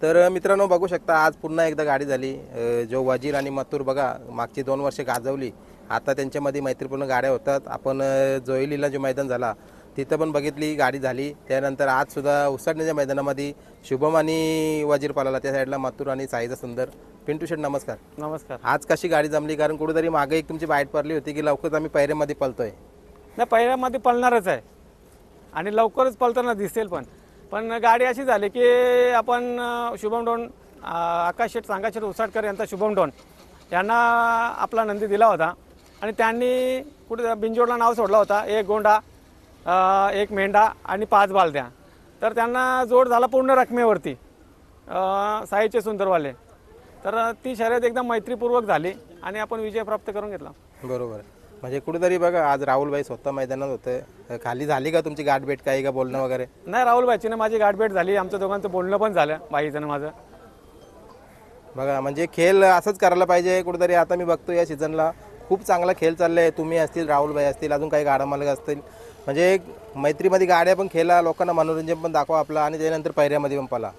तर मित्रांनो बघू शकता आज पुन्हा एकदा गाडी झाली। जो वजीर आणि मथुर बघा मागची 2 वर्ष गाजवली, आता त्यांच्यामध्ये मैत्रीपूर्ण गाड्या होतात। आपण जोईलीला जो मैदान झाला तिथं पण बघितली गाडी झाली। त्यानंतर आज सुद्धा उसाटण्याच्या मैदानामध्ये शुभम आणि वजीर पळाला, त्या साईडला मथुर आणि साईचा सुंदर। पिंटू शेठ नमस्कार। नमस्कार। आज कशी गाडी जमली? कारण कुठेतरी मागे एक तुमची बाईट पडली होती की लवकरच आम्ही पहिऱ्यामध्ये पळतोय। नाही, पहिल्यामध्ये पळणारच आहे आणि लवकरच पळताना दिसेल पण गाडी अशी झाली की आपण शुभम डोन आकाश शेठ सांगाशेठ उसाटकर यांचा शुभम डोन यांना आपला नंदी दिला होता आणि त्यांनी कुठे बिंजोडला नाव सोडला होता, एक गोंडा, एक मेंढा आणि 5 बालद्या। तर त्यांना जोड झाला पूर्ण रकमेवरती साईचे सुंदरवाले। तर ती शर्यत एकदम मैत्रीपूर्वक झाली आणि आपण विजय प्राप्त करून घेतला। बरोबर, म्हणजे कुठेतरी बघा आज राहुलभाई स्वतः मैदानात होते। खाली झाली का तुमची गाठभेट, काही का बोलणं वगैरे? नाही, राहुलभाईची माझी गाठभेट झाली, आमच्या दोघांचं बोलणं पण झालं बाईचं माझं। बघा म्हणजे खेळ असंच करायला पाहिजे कुठेतरी। आता मी बघतो या सीझनला खूप चांगला खेळ चाललाय, तुम्ही असतील, राहुलभाई असतील, अजून काही गाडा मालक असतील, म्हणजे मैत्रीमध्ये गाड्या पण खेळा, लोकांना मनोरंजन पण दाखवा आपलं आणि त्यानंतर पहिऱ्यामध्ये पण पळा।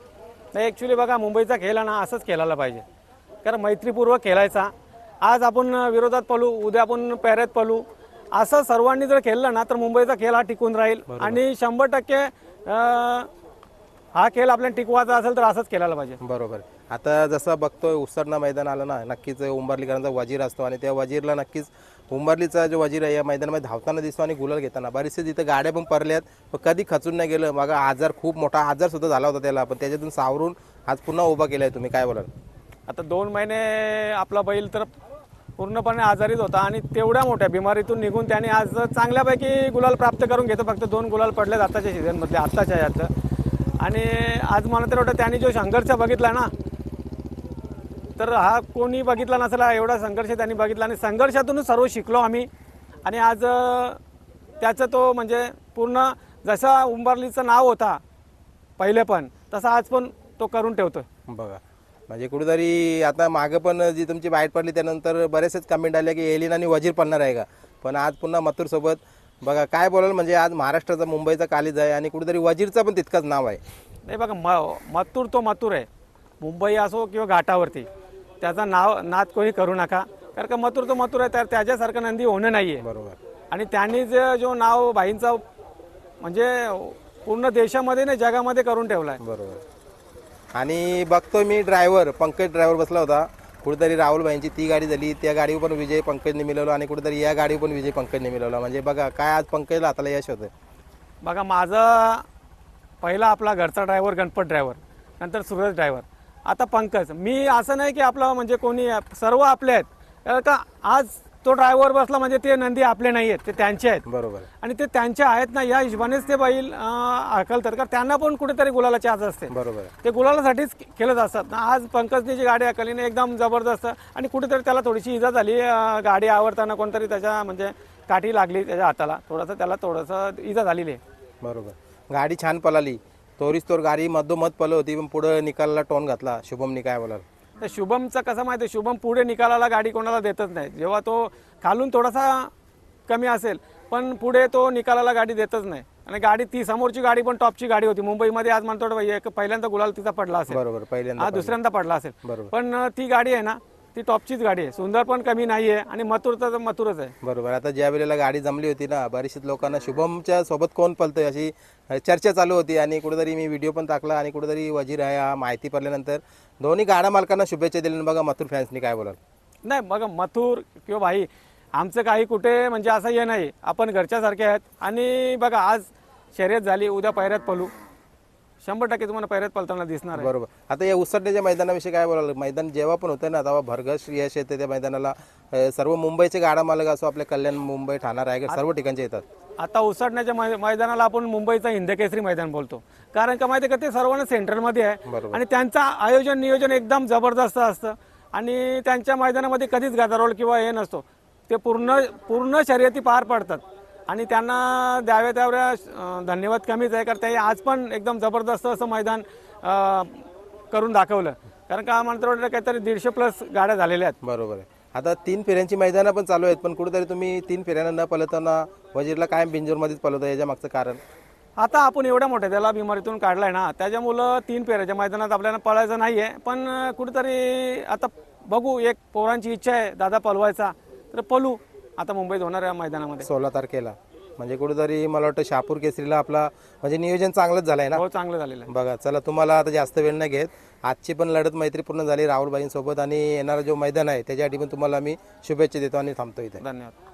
नाही, ॲक्च्युली बघा मुंबईचा खेळ आहे ना असंच खेळायला पाहिजे, कारण मैत्रीपूर्वक खेळायचा। आज आपण विरोधात पळू, उद्या आपण पैऱ्यात पळू, असं सर्वांनी जर खेळलं ना तर मुंबईचा खेळ हा टिकून राहील आणि 100% हा खेळ आपल्याला टिकवायचा असेल तर असंच खेळायला पाहिजे। बरोबर, आता जसं बघतोय उसरणं मैदान आलं ना, नक्कीच उंबरलीकरांचा वजीर असतो आणि त्या वजीरला नक्कीच उंबरलीचा जो वजीर आहे या मैदानामध्ये धावताना दिसतो आणि गुलाल घेताना। बरेचसे तिथं गाड्या पण पडल्यात, पण कधी खचून नाही गेलं। मग आजार, खूप मोठा आजार सुद्धा झाला होता त्याला, पण त्याच्यातून सावरून आज पुन्हा उभा केलाय। तुम्ही काय बोलाल? आता 2 महिने आपला बैल तर पूर्णपणे आजारीच होता आणि तेवढ्या मोठ्या बिमारीतून निघून त्याने आज चांगल्यापैकी गुलाल प्राप्त करून घेतो। फक्त 2 गुलाल पडलेत आताच्या सीझनमधले, आत्ताच्या यातलं। आणि आज मला तर वाटतं त्याने जो संघर्ष बघितला ना, तर हा कोणी बघितला नसेल एवढा संघर्ष त्यांनी बघितला आणि संघर्षातूनच सर्व शिकलो आम्ही। आणि आज त्याचं तो म्हणजे पूर्ण जसा उंबरलीचं नाव होता पहिले पण तसा आज पण तो करून ठेवतोय। बघा म्हणजे कुठेतरी आता मागं पण जी तुमची बाईट पडली त्यानंतर बरेचसेच कमेंट आले की एलिन आणि वजीर पडणार आहे का, पण आज पुन्हा मथुर सोबत। बघा काय बोलाल, म्हणजे आज महाराष्ट्राचा मुंबईचा कालीज आहे आणि कुठेतरी वजीरचं पण तितकंच नाव आहे। नाही बघा, मथुर तो मथुर आहे, मुंबई असो किंवा घाटावरती त्याचा नाद कोणी करू नका, कारण का मथुर तो मथुर आहे, तर त्याच्यासारखं नंदी होणं नाही आहे। बरोबर, आणि त्यांनी जो नाव भाईंचा म्हणजे पूर्ण देशामध्ये नाही जगामध्ये करून ठेवला आहे। बरोबर, आणि बघतो मी ड्रायव्हर पंकज ड्रायव्हर बसला होता, कुठेतरी राहुलभाईंची ती गाडी झाली, त्या गाडीवर पण विजय पंकजने मिळवला आणि कुठेतरी या गाडीवर पण विजय पंकजने मिळवला। म्हणजे बघा काय आज पंकजला हाताला यश होतं। बघा माझा पहिला आपला घरचा ड्रायव्हर गणपत ड्रायव्हर, नंतर सूरज ड्रायव्हर, आता पंकज। मी असं नाही की आपलं म्हणजे कोणी, सर्व आपले आहेत, कारण का आज तो ड्रायव्हर बसला म्हणजे ते नंदी आपले नाही आहेत, ते त्यांचे आहेत। बरोबर, आणि ते त्यांचे आहेत ना, या हिशोबानेच ते बैल हाकलतात, कारण त्यांना पण कुठेतरी गुलालाची आस असते। बरोबर, ते गुलालासाठीच खेळत असतात ना। आज पंकजने जी गाडी हाकली ना एकदम जबरदस्त, आणि कुठेतरी त्याला थोडीशी इजा झाली, गाडी आवरताना कोणतरी त्याच्या म्हणजे काठी लागली त्याच्या हाताला, त्याला थोडंसं इजा झालेली आहे। बरोबर, गाडी छान पळाली, तोरीस गाडी मधोमध पळ होती, पण पुढे निकालाला टोन घातला। शुभमनी काय बोलाल? तर शुभमचं कसं माहिती आहे, शुभम पुढे निकालाला गाडी कोणाला देतच नाही। जेव्हा तो खालून थोडासा कमी असेल पण पुढे तो निकालाला गाडी देतच नाही। आणि गाडी ती समोरची गाडी पण टॉपची गाडी होती मुंबईमध्ये। आज म्हणतो पहिल्यांदा गुलाल तिचा पडला असेल, बरोबर, पहिल्यांदा, आज दुसऱ्यांदा पडला असेल, बरोबर, पण ती गाडी आहे ना ती टॉपचीच गाडी आहे, सुंदर पण कमी नाही आहे आणि मथुर तर मथुरच आहे। बरोबर, आता ज्या वेळेला गाडी जमली होती ना, बरीचशीच लोकांना शुभमच्या सोबत कोण पळतंय अशी चर्चा चालू होती आणि कुठेतरी मी व्हिडिओ पण टाकला आणि कुठेतरी वजीर आहे हा माहिती पडल्यानंतर दोन्ही गाडा मालकांना शुभेच्छा दिल्या। बघा मथुर फॅन्सनी काय बोलाल? नाही बघा, मथुर किंवा भाई आमचं काही कुठे म्हणजे असं हे नाही, आपण घरच्यासारखे आहेत। आणि बघा आज शर्यत झाली, उद्या पैऱ्यात पळू, 100% तुम्हाला पैऱ्यात पळताना दिसणार आहे। बरोबर, आता या उसरण्याच्या मैदानाविषयी काय बोलाल? मैदान जेव्हा पण होतं ना तेव्हा भरघोस यश येते त्या मैदानाला। सर्व मुंबईचे गाडा मालक असो, आपले कल्याण, मुंबई, ठाणा, रायगड सर्व ठिकाणचे येतात। आता उसडण्याच्या मैदानाला आपण मुंबईचा हिंदकेसरी मैदान बोलतो, कारण का माहिती आहे का ते सर्वांना सेंटरमध्ये आहे आणि त्यांचं आयोजन नियोजन एकदम जबरदस्त असतं आणि त्यांच्या मैदानामध्ये कधीच गदारोळ किंवा हे नसतो। ते पूर्ण शर्यती पार पडतात आणि त्यांना द्याव्या त्याव्या धन्यवाद कमीच आहे, कारण ते आज पण एकदम जबरदस्त असं मैदान करून दाखवलं। कारण का म्हणतो काहीतरी 150+ गाड्या झालेल्या आहेत। बरोबर आहे, आता 3 फेऱ्यांची मैदानं पण चालू आहेत, पण कुठेतरी तुम्ही 3 फेऱ्यांना न पळताना वजीरला कायम बिंजोरमध्येच पळवता, याच्या मागचं कारण? आता आपण एवढ्या मोठ्या त्याला बिमारीतून काढलाय ना, त्याच्यामुळं 3 फेऱ्याच्या मैदानात आपल्याला पळायचं नाहीये. पण कुठेतरी आता बघू, एक पोरांची इच्छा आहे दादा पळवायचा, तर पळू आता मुंबईत होणाऱ्या मैदानामध्ये. 16 तारखेला म्हणजे कुठेतरी मला वाटतं शहापूर केसरीला आपला म्हणजे नियोजन चांगलंच झालंय ना. हो, चांगलं झालेलं आहे. बघा चला, तुम्हाला आता जास्त वेळ नाही घेत. आजची पण लढत मैत्रीपूर्ण झाली राहुलबाईंसोबत आणि येणारा जो मैदान आहे त्याच्यासाठी पण तुम्हाला मी शुभेच्छा देतो आणि थांबतो इथे. धन्यवाद.